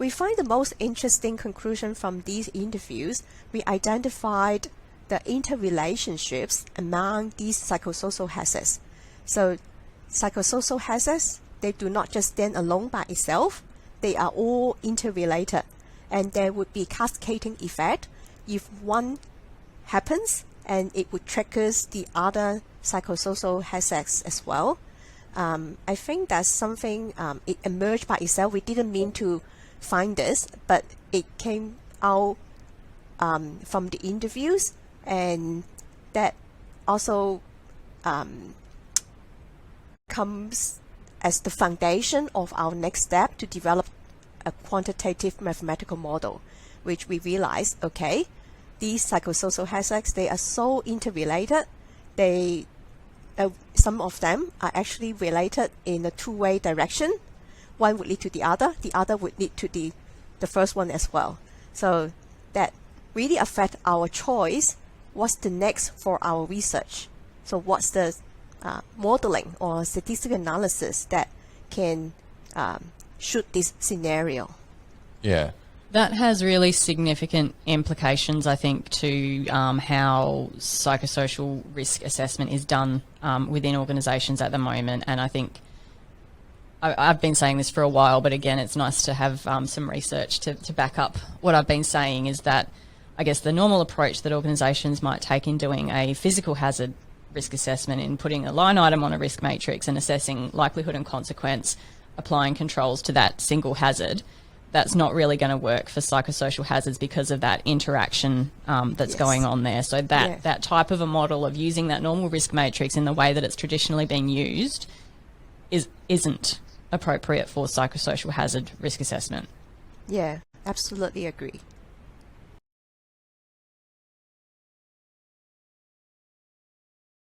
we find the most interesting conclusion from these interviews. We identified the interrelationships among these psychosocial hazards. So psychosocial hazards, they do not just stand alone by itself. They are all interrelated, and there would be cascading effect. If one happens, and it would trigger the other psychosocial hazards as well. I think that's something, it emerged by itself. We didn't mean to find this, but it came out from the interviews, and that also comes as the foundation of our next step to develop a quantitative mathematical model, which we realized, okay, these psychosocial hazards, they are so interrelated. They some of them are actually related in a two-way direction. One would lead to the other would lead to the first one as well. So that really affect our choice. What's the next for our research? So what's the modeling or statistical analysis that can shoot this scenario? Yeah. That has really significant implications, I think, to how psychosocial risk assessment is done within organisations at the moment. And I think I've been saying this for a while, but again, it's nice to have some research to back up what I've been saying, is that I guess the normal approach that organisations might take in doing a physical hazard risk assessment, in putting a line item on a risk matrix and assessing likelihood and consequence, applying controls to that single hazard, that's not really going to work for psychosocial hazards because of that interaction that's going on there. So that type of a model of using that normal risk matrix in the way that it's traditionally been used isn't appropriate for psychosocial hazard risk assessment. Yeah, absolutely agree.